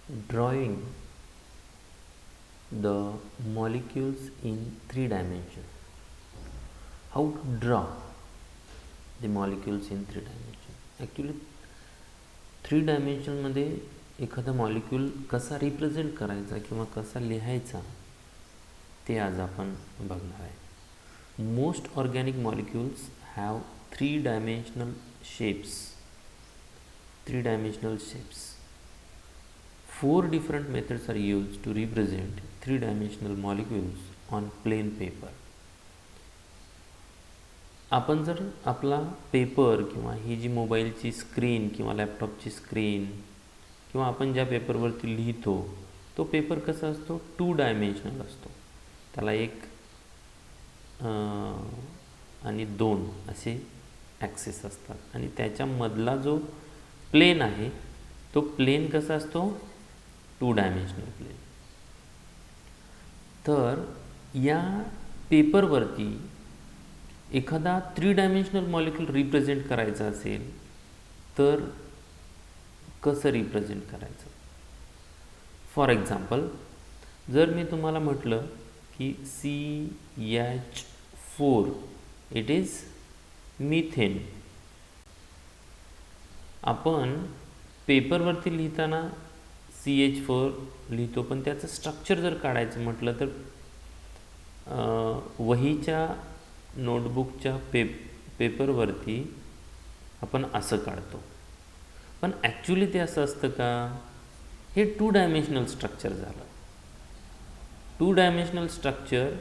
drawing the molecules in three dimensions. How to draw the molecules in three dimensions? Actually, three डायमेन्शनमध्ये एखादा molecule कसा represent करायचा किंवा कसा लिहायचा ते आज आपण बघणार आहे. Most organic molecules have three dimensional shapes. Four different methods are used to represent three-dimensional molecules on plain paper. आपण जर आपला पेपर किंवा ही जी मोबाईलची स्क्रीन किंवा लॅपटॉपची स्क्रीन किंवा आपण ज्या पेपरवरती लिहितो तो पेपर कसा असतो, टू डायमेन्शनल असतो. त्याला एक आणि दोन असे ॲक्सेस असतात आणि त्याच्यामधला जो प्लेन आहे तो प्लेन कसा असतो, टू डायमेन्शनल प्लेन. तर या पेपरवरती एखादा थ्री डायमेन्शनल मॉलिक्यूल रिप्रेझेंट करायचा असेल तर कसं रिप्रेझेंट करायचं. फॉर एक्झाम्पल, जर मी तुम्हाला म्हटलं की CH4 इट इज मिथेन. आपण पेपरवरती लिहिताना CH4 लिहितो, पण त्याचं स्ट्रक्चर जर काढायचं म्हटलं तर वहीच्या नोटबुकच्या पेपरवरती आपण असं काढतो. पण ॲक्च्युली ते असं असतं का? हे टू डायमेन्शनल स्ट्रक्चर झालं. टू डायमेन्शनल स्ट्रक्चर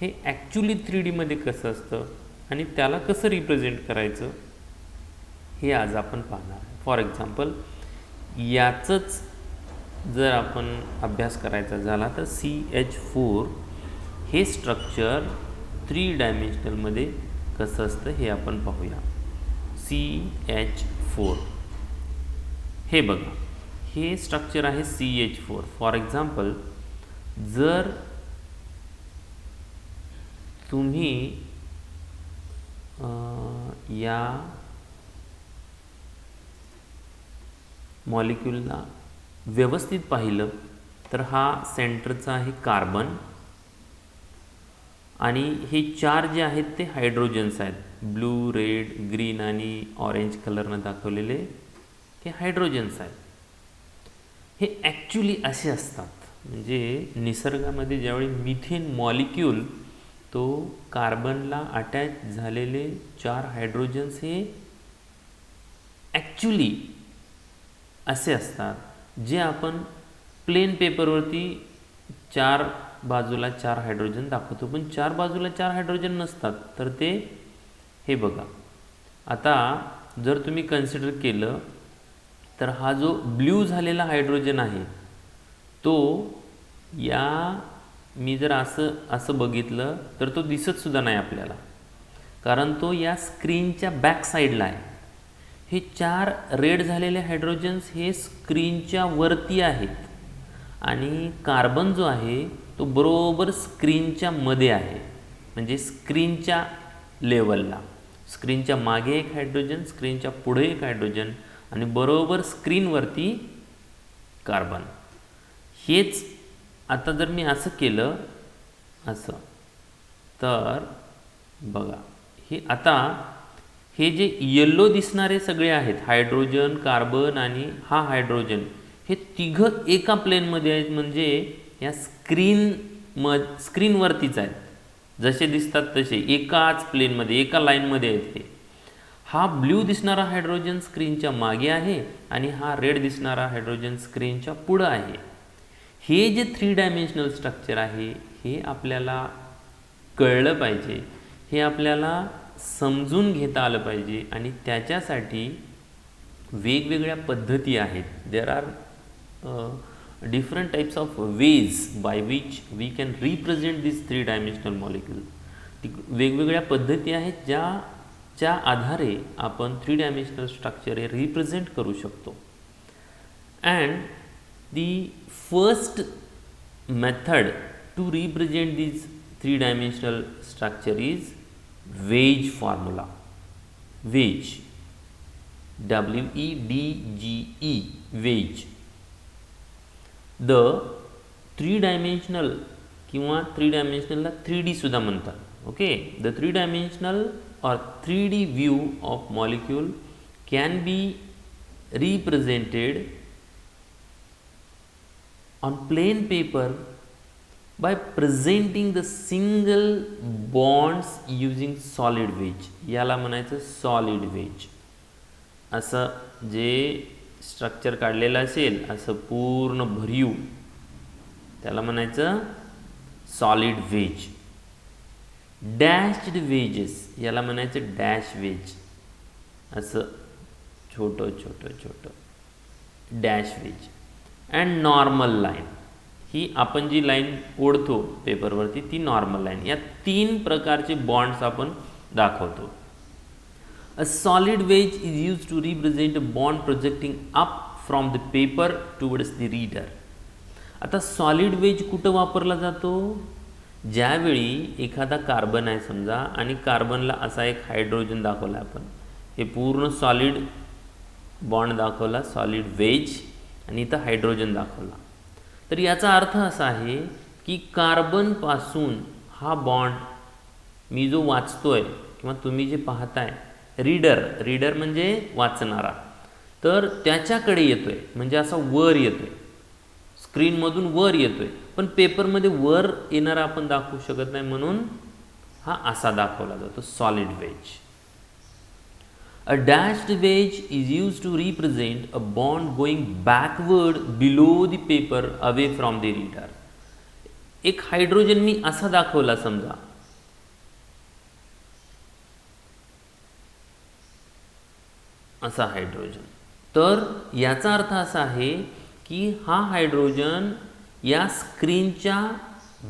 हे ॲक्च्युली 3Dमध्ये कसं असतं आणि त्याला कसं रिप्रेझेंट करायचं हे आज आपण पाहणार आहे. फॉर एक्झाम्पल, याचंच जर आपण अभ्यास करायचा झाला तर CH4 हे स्ट्रक्चर थ्री डायमेन्शनलमध्ये कसं असतं हे आपण पाहूया. CH4 हे बघा, हे स्ट्रक्चर आहे CH4. फॉर एक्झाम्पल, जर तुम्ही या मॉलिक्यूलला व्यवस्थित पाहिलं तर हा सेंटरचा आहे कार्बन आणि हे चार जे आहेत ते हायड्रोजन्स आहेत. ब्लू, रेड, ग्रीन आणि ऑरेंज कलरनं दाखवलेले हे हायड्रोजन्स आहेत. हे ॲक्च्युली असे असतात. म्हणजे निसर्गामध्ये ज्यावेळी मिथेन मॉलिक्यूल तो कार्बनला अटॅच झालेले चार हायड्रोजन्स हे ॲक्च्युली असे असतात जे आपण प्लेन पेपरवरती चार बाजूला चार हायड्रोजन दाखवतो, पण चार बाजूला चार हायड्रोजन नसतात. तर ते हे बघा, आता जर तुम्ही कन्सिडर केलं तर हा जो ब्ल्यू झालेला हायड्रोजन आहे तो या मी जर असं बघितलं तर तो दिसतसुद्धा नाही आपल्याला, कारण तो या स्क्रीनच्या बॅक साईडला आहे. हे चार रेड झालेले हायड्रोजन्स हे स्क्रीनच्या वरती आहेत आणि कार्बन जो आहे तो बरोबर स्क्रीनच्या मध्ये आहे, म्हणजे स्क्रीनच्या लेवलला. स्क्रीनच्या मागे एक हायड्रोजन, स्क्रीनच्या पुढे एक हायड्रोजन आणि बरोबर स्क्रीनवरती कार्बन. हेच आता जर मी असं केलं असं तर बघा, हे आता हे जे येल्लो दिसणारे सगळे आहेत हायड्रोजन, कार्बन आणि हा हायड्रोजन, हे तिघं एका प्लेनमध्ये आहेत. म्हणजे या स्क्रीनवरतीच आहेत, जसे दिसतात तसे एकाच प्लेनमध्ये एका लाईनमध्ये आहेत. हा ब्ल्यू दिसणारा हायड्रोजन स्क्रीनच्या मागे आहे आणि हा रेड दिसणारा हायड्रोजन स्क्रीनच्या पुढं आहे. हे जे थ्री डायमेन्शनल स्ट्रक्चर आहे हे आपल्याला कळलं पाहिजे, हे आपल्याला समजून घेता आलं पाहिजे आणि त्याच्यासाठी वेगवेगळ्या पद्धती आहेत. There are different types of ways by which we can represent these three dimensional molecule. वेगवेगळ्या पद्धती आहेत ज्याच्या आधारे आपण थ्री डायमेन्शनल स्ट्रक्चर हे रिप्रेझेंट करू शकतो. And the first method to represent this three dimensional structure is wedge formula. Wedge, WEDGE, wedge. The 3 dimensional किंवा 3 डायमेन्शनलला 3D सुद्धा म्हणतात. Okay, the 3 dimensional or 3D view of molecule can be represented on plain paper by presenting the single bonds using solid wedge. याला म्हणायचं solid veg. असं जे structure काढलेलं असेल असं पूर्ण भरीव त्याला म्हणायचं सॉलिड वेज. डॅश्ड वेजेस याला म्हणायचं डॅश वेज. असं छोटं छोटं छोटं dash wedge. And normal line ही आपण जी लाईन ओढतो पेपरवरती ती नॉर्मल लाईन. या 3 प्रकारचे बॉन्ड्स आपण दाखवतो. A solid wedge is used to represent a bond projecting up from the paper towards the reader. आता सॉलिड वेज कुठं वापरला जातो? ज्यावेळी एखादा कार्बन आहे समजा आणि कार्बनला असा एक हायड्रोजन दाखवला आपण, हे पूर्ण सॉलिड बॉन्ड दाखवला सॉलिड वेज आणि इथं हायड्रोजन दाखवला. तर याचा अर्थ असा आहे की कार्बनपासून हा बॉन्ड मी जो वाचतोय किंवा तुम्ही जे पाहताय रीडर म्हणजे वाचणारा, तर त्याच्याकडे येतोय म्हणजे असा वर येतोय, स्क्रीनमधून वर येतोय. पण पेपरमध्ये वर येणारा आपण दाखवू शकत नाही म्हणून हा असा दाखवला जातो solid wedge. A dashed wedge is used to represent a bond going backward below the paper away from the reader. एक हायड्रोजन मी असा दाखवला समजा, असा हायड्रोजन, तर याचा अर्थ असा आहे की हा हायड्रोजन या स्क्रीनच्या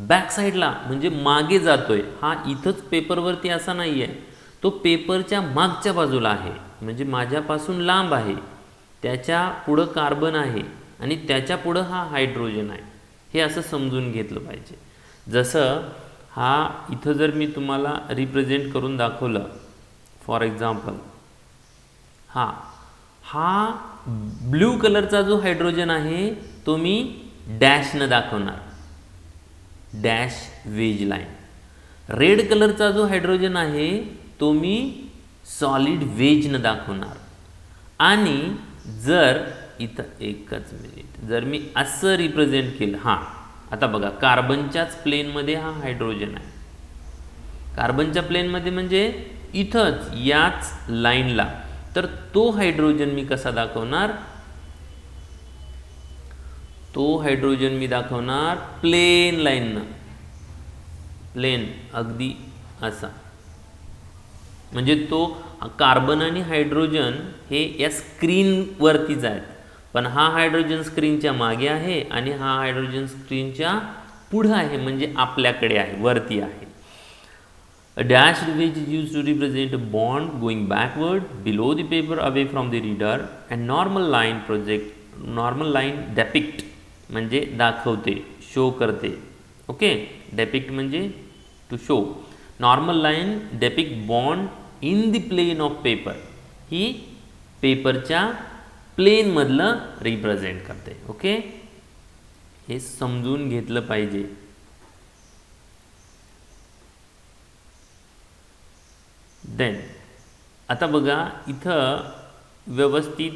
बॅक साईडला म्हणजे मागे जातोय. हा इथंच पेपरवरती असा नाही आहे, तो पेपरच्या मागच्या बाजूला आहे म्हणजे माझ्यापासून लांब आहे. त्याच्या पुढं कार्बन आहे आणि त्याच्या पुढं हा हायड्रोजन आहे. हे असं समजून घेतलं पाहिजे. जसं हा इथं जर मी तुम्हाला रिप्रेझेंट करून दाखवलं फॉर एक्झाम्पल, हा ब्ल्यू कलरचा जो हायड्रोजन आहे तो मी डॅशनं दाखवणार, डॅश वेज लाईन. रेड कलरचा जो हायड्रोजन आहे तो मी सॉलिड वेजनं दाखवणार. आणि जर इथं एकच मिनिट जर मी असं रिप्रेझेंट केलं, आता बघा कार्बनच्याच प्लेनमध्ये हा हायड्रोजन आहे, कार्बनच्या प्लेनमध्ये म्हणजे इथंच याच लाईनला, तर तो हायड्रोजन मी कसा दाखवणार? तो हायड्रोजन मी दाखवणार प्लेन लाईननं, प्लेन अगदी असा. म्हणजे तो कार्बन आणि हायड्रोजन हे या स्क्रीनवरतीच आहेत, पण हा हायड्रोजन स्क्रीनच्या मागे आहे आणि हा हायड्रोजन स्क्रीनच्या पुढं आहे म्हणजे आपल्याकडे आहे, वरती आहे. A dashed wedge is used to represent a bond going backward below the paper away from the reader, and normal line depict म्हणजे दाखवते, शो करते. ओके, depict म्हणजे to show. Normal line depict bond in the plane of paper. ही पेपरच्या plain मधलं represent करते. Okay, हे समजून घेतलं पाहिजे. देन आता बघा इथं व्यवस्थित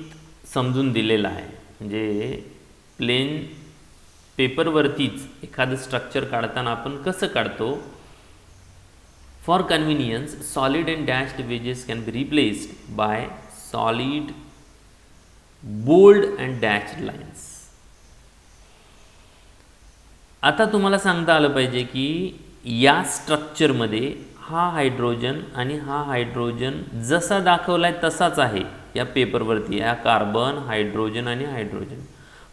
समजून दिलेलं आहे. म्हणजे प्लेन पेपरवरतीच एखादं स्ट्रक्चर काढताना आपण कसं काढतो. For convenience solid and dashed wedges can be replaced by solid bold and dashed lines. आता तुम्हाला सांगता आलं पाहिजे की या स्ट्रक्चरमध्ये हा हायड्रोजन आणि हा हायड्रोजन जसा दाखवला आहे तसाच आहे या पेपरवरती, या कार्बन, हायड्रोजन आणि हायड्रोजन.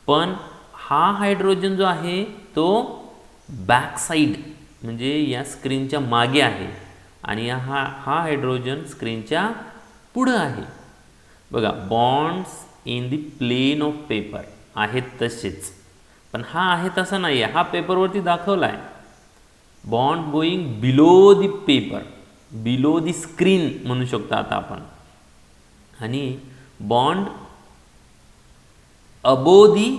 पण हा हायड्रोजन जो आहे तो बॅक साईड म्हणजे या स्क्रीनच्या मागे आहे आणि हा हायड्रोजन स्क्रीनच्या पुढं आहे. बघा, bonds in the plane of paper आहेत तसेच, पण हा आहे तसा नाही आहे, हा पेपरवरती दाखवला आहे. Bond going below the paper, below the screen म्हणू शकतो आता आपण, आणि bond above the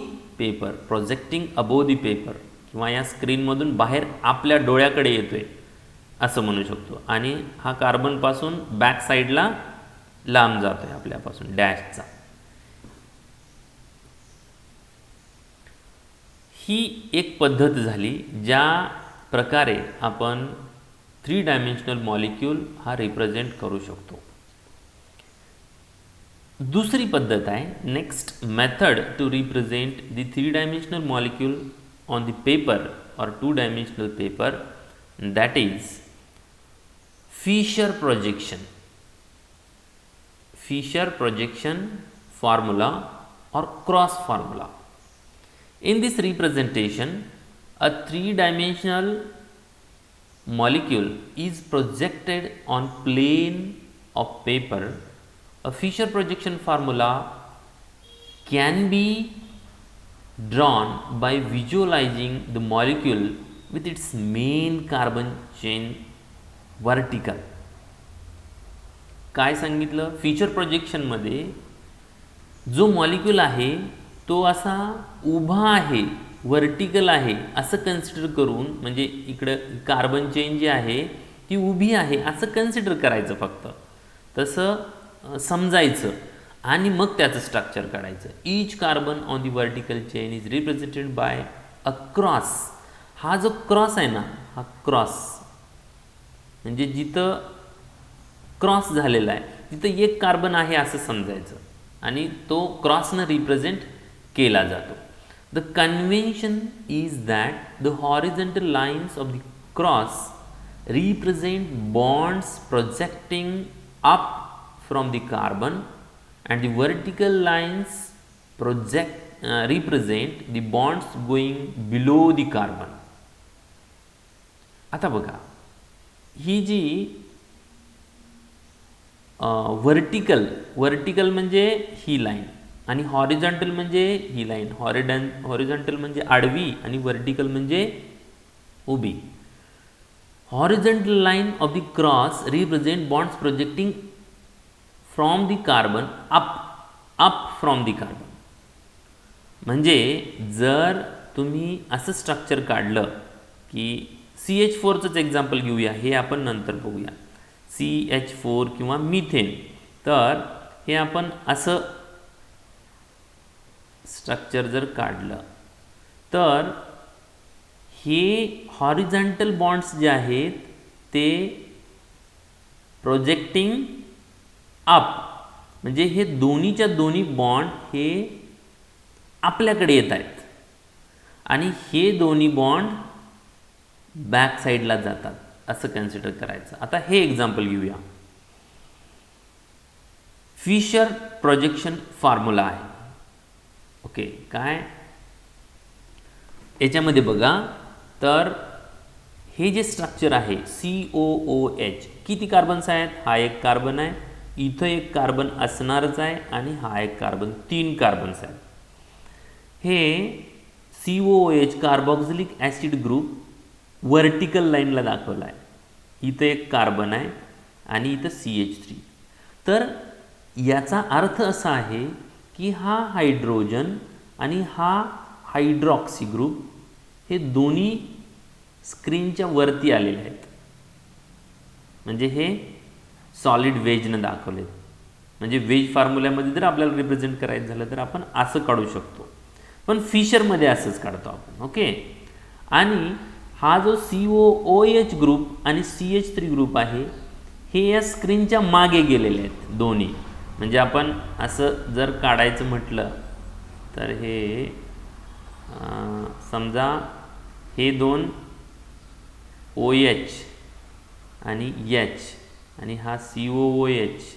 paper, projecting above the paper, किंवा या स्क्रीनमधून बाहेर आपल्या डोळ्याकडे येतोय असं म्हणू शकतो. आणि हा कार्बनपासून बॅक साईडला लांब जातोय आपल्यापासून डॅशचा. ही एक पद्धत झाली ज्या प्रकारे आपण 3 डायमेन्शनल मॉलिक्यूल हा रिप्रेझेंट करू शकतो. दुसरी पद्धत आहे next method to represent the 3 dimensional molecule on the paper or 2 dimensional paper, that is Fisher projection formula or cross formula. In this representation, a 3-dimensional molecule is projected on plane of paper. A Fisher projection formula can be drawn by visualizing the molecule with its main carbon chain vertical. काय सांगितलं? Fissure प्रोजेक्शनमध्ये जो molecule आहे तो असा उभा आहे, vertical आहे असं कन्सिडर करून, म्हणजे इकडं कार्बन चेन जी आहे ती उभी आहे असं कन्सिडर करायचं, फक्त तसं समजायचं आणि मग त्याचं स्ट्रक्चर काढायचं. Each carbon on the vertical chain is represented by a cross. हा जो क्रॉस आहे ना, हा क्रॉस म्हणजे जिथं क्रॉस झालेला आहे तिथं एक कार्बन आहे असं समजायचं आणि तो क्रॉसनं रिप्रेझेंट केला जातो. The convention is that the horizontal lines of the cross represent bonds projecting up from the carbon and the vertical lines represent the bonds going below the carbon. आता बघा, ही जी वर्टिकल म्हणजे ही लाईन आणि horizontal म्हणजे ही line. Horizontal म्हणजे आडवी आणि vertical म्हणजे उभी. Horizontal line of the cross represent bonds projecting from the carbon up from the carbon. म्हणजे जर तुम्ही असं स्ट्रक्चर काढलं की CH4चंच एक्झाम्पल घेऊया, हे आपण नंतर बघूया. CH4 किंवा मिथेन, तर हे आपण असं स्ट्रक्चर जर काढलं तर हे हॉरिझॉन्टल बॉन्ड्स जे आहेत ते प्रोजेक्टिंग अप, म्हणजे हे दोन्हीच्या दोन्ही बॉन्ड हे आपल्याकडे येत आहेत आणि हे दोन्ही बॉन्ड बॅक साईडला जातात असं कन्सिडर करायचं. आता हे एक्झाम्पल घेऊया. फिशर प्रोजेक्शन फॉर्म्युला आहे. ओके, काय याच्यामध्ये बघा, तर हे जे स्ट्रक्चर आहे COOH, किती कार्बन्स आहेत? हा एक कार्बन आहे, इथं एक कार्बन असणारच आहे आणि हा एक कार्बन, 3 कार्बन्स आहेत. हे COOH carboxylic acid group vertical लाईनला दाखवला आहे. इथं एक कार्बन आहे आणि इथं CH3. तर याचा अर्थ असा आहे की हा हायड्रोजन आणि हा हायड्रॉक्सी ग्रुप हे दोन्ही स्क्रीनच्या वरती आलेले आहेत. म्हणजे हे सॉलिड वेजनं दाखवले. म्हणजे वेज फॉर्म्युल्यामध्ये जर आपल्याला रिप्रेझेंट करायचं झालं तर आपण असं काढू शकतो, पण फिशरमध्ये असंच काढतो आपण. ओके, आणि हा जो COOH ग्रुप आणि CH3 ग्रुप आहे हे या स्क्रीनच्या मागे गेलेले आहेत दोन्ही. म्हणजे आपण असं जर काढायचं म्हटलं तर हे समजा हे दोन OH आणि H आणि हा COOH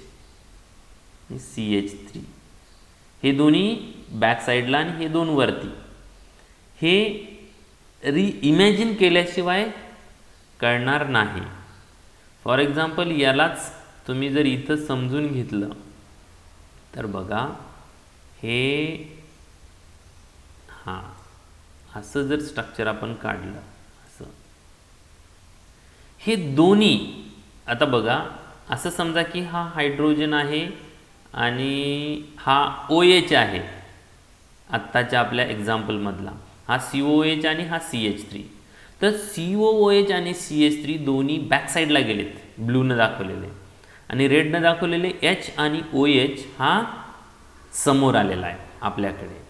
आणि CH3 हे दोन्ही बॅक साईडला आणि हे दोन वरती. हे इमॅजिन केल्याशिवाय कळणार नाही. फॉर एक्झाम्पल यालाच तुम्ही जर इथं समजून घेतलं तर बघा, हे हां असं जर स्ट्रक्चर आपण काढलं असं, हे दोन्ही, आता बघा असं समजा की हा हायड्रोजन आहे आणि हा OH आहे आत्ताच्या आपल्या एक्झाम्पलमधला हा COOH आणि हा CH3. तर COOH आणि CH3 दोन्ही बॅक साईडला गेलेत, ब्लूनं दाखवलेले, आणि रेडनं दाखवलेले H आणि OH हा समोर आलेला आहे आपल्याकडे.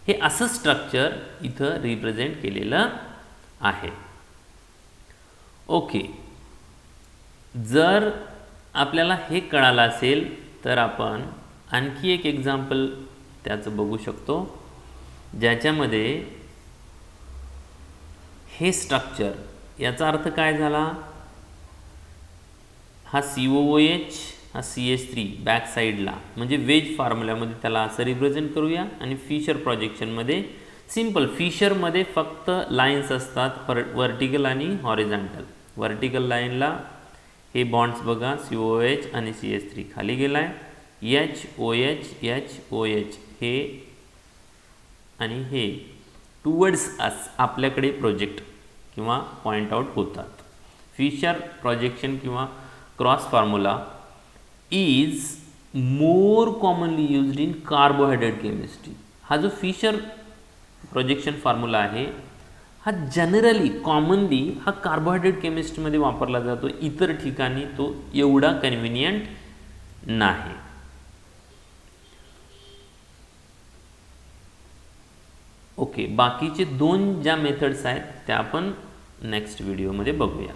हे असं स्ट्रक्चर इथं रिप्रेझेंट केलेलं आहे. ओके, जर आपल्याला हे कळालं असेल तर आपण आणखी एक एक्झाम्पल त्याचं बघू शकतो, ज्याच्यामध्ये हे स्ट्रक्चर, याचा अर्थ काय झाला, हा COOH हा CH3 बॅक साईडला म्हणजे वेज फॉर्म्युल्यामध्ये त्याला असं रिप्रेझेंट करूया. आणि फिशर प्रोजेक्शनमध्ये सिम्पल, फिशरमध्ये फक्त लाईन्स असतात वर्टिकल आणि हॉरिझॉन्टल. वर्टिकल लाईनला हे बॉन्ड्स बघा, COOH आणि CH3 खाली गेला आहे, HOH हे आणि हे टुवर्ड्स अस आपल्याकडे प्रोजेक्ट किंवा पॉइंट आउट होतात. फिशर प्रोजेक्शन किंवा cross formula is more commonly used in carbohydrate chemistry. हा जो फिशर प्रोजेक्शन फॉर्म्युला आहे हा जनरली कॉमनली हा कार्बोहायड्रेट केमिस्ट्रीमध्ये वापरला जातो, इतर ठिकाणी तो एवढा कन्व्हिनियंट नाही. ओके, बाकीचे दोन ज्या मेथड्स आहेत त्या आपण नेक्स्ट व्हिडिओमध्ये बघूया.